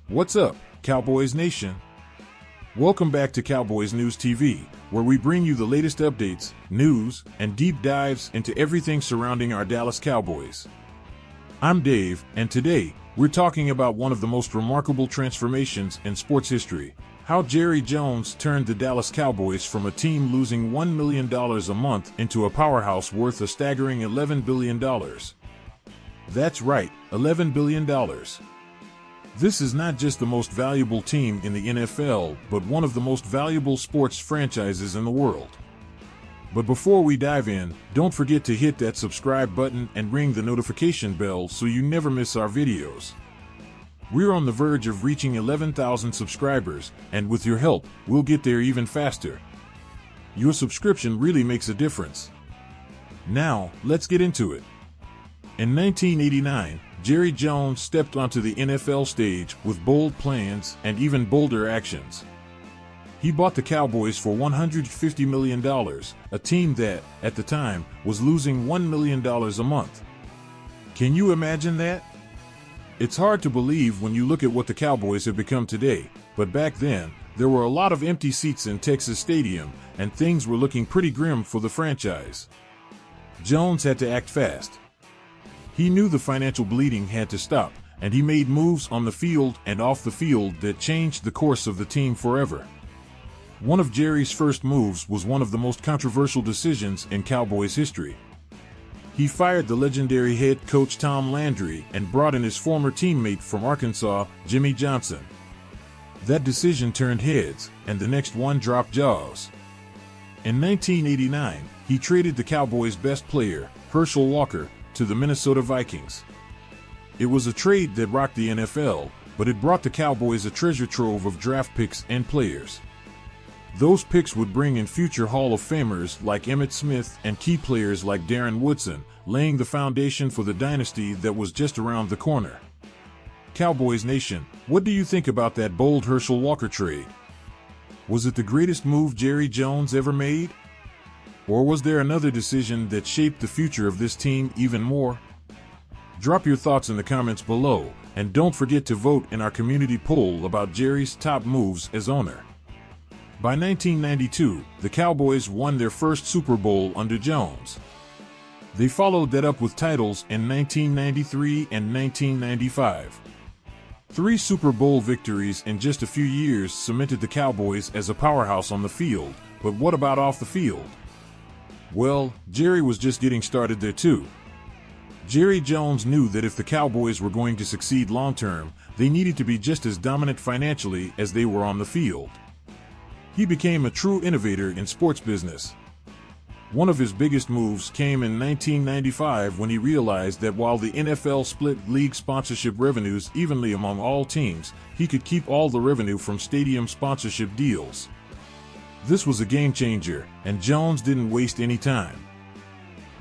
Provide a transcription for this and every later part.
What's up, Cowboys Nation? Welcome back to Cowboys News TV, where we bring you the latest updates, news, and deep dives into everything surrounding our Dallas Cowboys. I'm Dave, and today, we're talking about one of the most remarkable transformations in sports history, how Jerry Jones turned the Dallas Cowboys from a team losing $1 million a month into a powerhouse worth a staggering $11 billion. That's right, $11 billion. This is not just the most valuable team in the NFL, but one of the most valuable sports franchises in the world. But before we dive in, don't forget to hit that subscribe button and ring the notification bell so you never miss our videos. We're on the verge of reaching 11,000 subscribers, and with your help, we'll get there even faster. Your subscription really makes a difference. Now, let's get into it. In 1989, Jerry Jones stepped onto the NFL stage with bold plans and even bolder actions. He bought the Cowboys for $150 million, a team that, at the time, was losing $1 million a month. Can you imagine that? It's hard to believe when you look at what the Cowboys have become today, but back then, there were a lot of empty seats in Texas Stadium, and things were looking pretty grim for the franchise. Jones had to act fast. He knew the financial bleeding had to stop, and he made moves on the field and off the field that changed the course of the team forever. One of Jerry's first moves was one of the most controversial decisions in Cowboys history. He fired the legendary head coach Tom Landry and brought in his former teammate from Arkansas, Jimmy Johnson. That decision turned heads, and the next one dropped jaws. In 1989, he traded the Cowboys' best player, Herschel Walker, to the Minnesota Vikings. It was a trade that rocked the NFL, but it brought the Cowboys a treasure trove of draft picks and players. Those picks would bring in future Hall of Famers like Emmitt Smith and key players like Darren Woodson, laying the foundation for the dynasty that was just around the corner. Cowboys Nation, what do you think about that bold Herschel Walker trade? Was it the greatest move Jerry Jones ever made? Or was there another decision that shaped the future of this team even more? Drop your thoughts in the comments below, and don't forget to vote in our community poll about Jerry's top moves as owner. By 1992, the Cowboys won their first Super Bowl under Jones. They followed that up with titles in 1993 and 1995. 3 Super Bowl victories in just a few years cemented the Cowboys as a powerhouse on the field, but what about off the field? Well, Jerry was just getting started there too. Jerry Jones knew that if the Cowboys were going to succeed long-term, they needed to be just as dominant financially as they were on the field. He became a true innovator in sports business. One of his biggest moves came in 1995 when he realized that while the NFL split league sponsorship revenues evenly among all teams, he could keep all the revenue from stadium sponsorship deals. This was a game changer, and Jones didn't waste any time.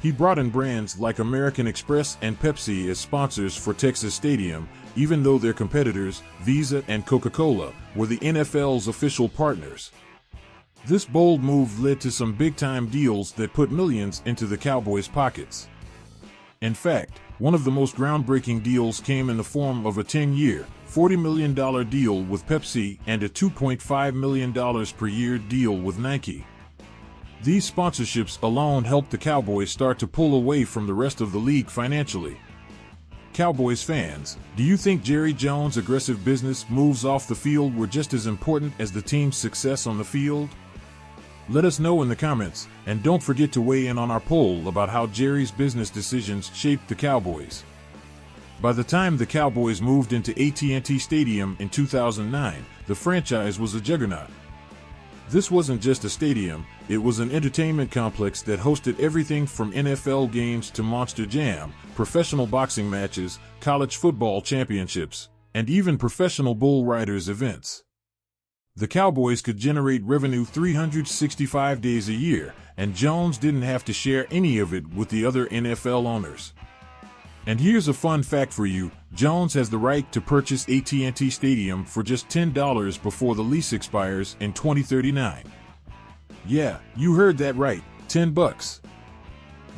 He brought in brands like American Express and Pepsi as sponsors for Texas Stadium, even though their competitors, Visa and Coca-Cola, were the NFL's official partners. This bold move led to some big-time deals that put millions into the Cowboys' pockets. In fact, one of the most groundbreaking deals came in the form of a 10-year, $40 million deal with Pepsi and a $2.5 million per year deal with Nike. These sponsorships alone helped the Cowboys start to pull away from the rest of the league financially. Cowboys fans, do you think Jerry Jones' aggressive business moves off the field were just as important as the team's success on the field? Let us know in the comments, and don't forget to weigh in on our poll about how Jerry's business decisions shaped the Cowboys. By the time the Cowboys moved into AT&T Stadium in 2009, the franchise was a juggernaut. This wasn't just a stadium, it was an entertainment complex that hosted everything from NFL games to Monster Jam, professional boxing matches, college football championships, and even professional bull riders events. The Cowboys could generate revenue 365 days a year, and Jones didn't have to share any of it with the other NFL owners. And here's a fun fact for you, Jones has the right to purchase AT&T Stadium for just $10 before the lease expires in 2039. Yeah, you heard that right, $10.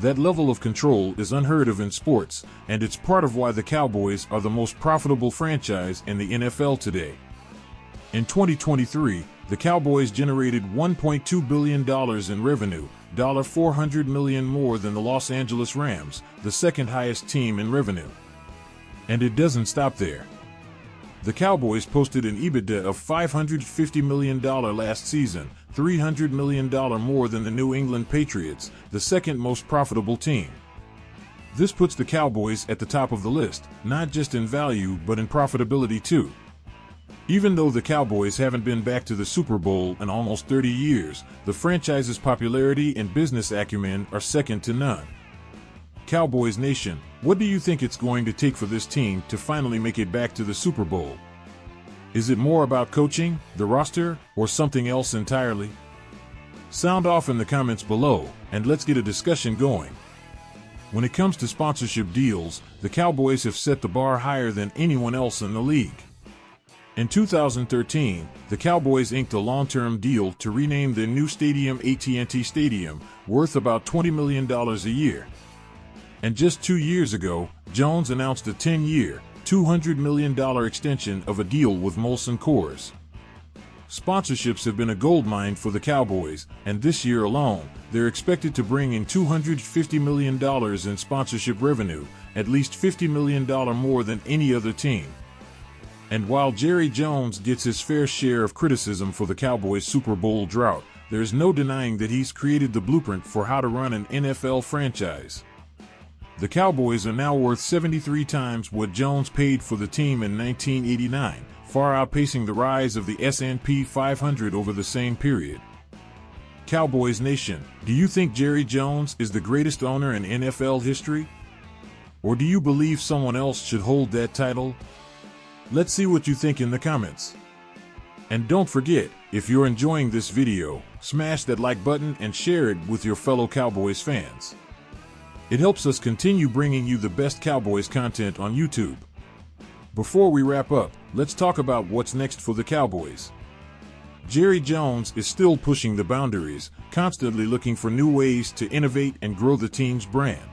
That level of control is unheard of in sports, and it's part of why the Cowboys are the most profitable franchise in the NFL today. In 2023, the Cowboys generated $1.2 billion in revenue, $400 million more than the Los Angeles Rams, the second highest team in revenue. And it doesn't stop there. The Cowboys posted an EBITDA of $550 million last season, $300 million more than the New England Patriots, the second most profitable team. This puts the Cowboys at the top of the list, not just in value but in profitability too. Even though the Cowboys haven't been back to the Super Bowl in almost 30 years, the franchise's popularity and business acumen are second to none. Cowboys Nation, what do you think it's going to take for this team to finally make it back to the Super Bowl? Is it more about coaching, the roster, or something else entirely? Sound off in the comments below, and let's get a discussion going. When it comes to sponsorship deals, the Cowboys have set the bar higher than anyone else in the league. In 2013, the Cowboys inked a long-term deal to rename their new stadium AT&T Stadium, worth about $20 million a year. And just 2 years ago, Jones announced a 10-year, $200 million extension of a deal with Molson Coors. Sponsorships have been a goldmine for the Cowboys, and this year alone, they're expected to bring in $250 million in sponsorship revenue, at least $50 million more than any other team. And while Jerry Jones gets his fair share of criticism for the Cowboys' Super Bowl drought, there's no denying that he's created the blueprint for how to run an NFL franchise. The Cowboys are now worth 73 times what Jones paid for the team in 1989, far outpacing the rise of the S&P 500 over the same period. Cowboys Nation, do you think Jerry Jones is the greatest owner in NFL history? Or do you believe someone else should hold that title? Let's see what you think in the comments. And don't forget, if you're enjoying this video, smash that like button and share it with your fellow Cowboys fans. It helps us continue bringing you the best Cowboys content on YouTube. Before we wrap up, let's talk about what's next for the Cowboys. Jerry Jones is still pushing the boundaries, constantly looking for new ways to innovate and grow the team's brand.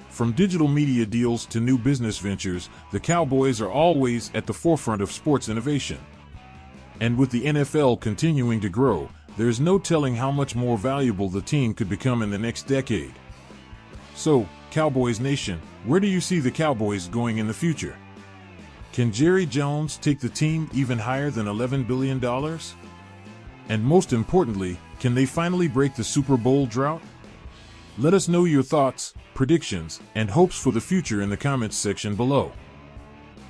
From digital media deals to new business ventures, the Cowboys are always at the forefront of sports innovation. And with the NFL continuing to grow, there's no telling how much more valuable the team could become in the next decade. So, Cowboys Nation, where do you see the Cowboys going in the future? Can Jerry Jones take the team even higher than $11 billion? And most importantly, can they finally break the Super Bowl drought? Let us know your thoughts, predictions, and hopes for the future in the comments section below.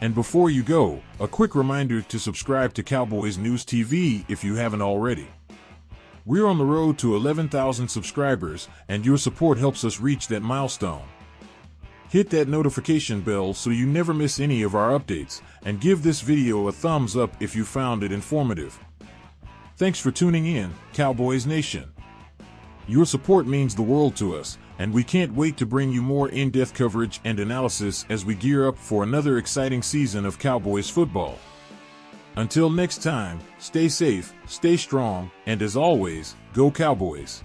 And before you go, a quick reminder to subscribe to Cowboys News TV if you haven't already. We're on the road to 11,000 subscribers, and your support helps us reach that milestone. Hit that notification bell so you never miss any of our updates, and give this video a thumbs up if you found it informative. Thanks for tuning in, Cowboys Nation. Your support means the world to us, and we can't wait to bring you more in-depth coverage and analysis as we gear up for another exciting season of Cowboys football. Until next time, stay safe, stay strong, and as always, go Cowboys!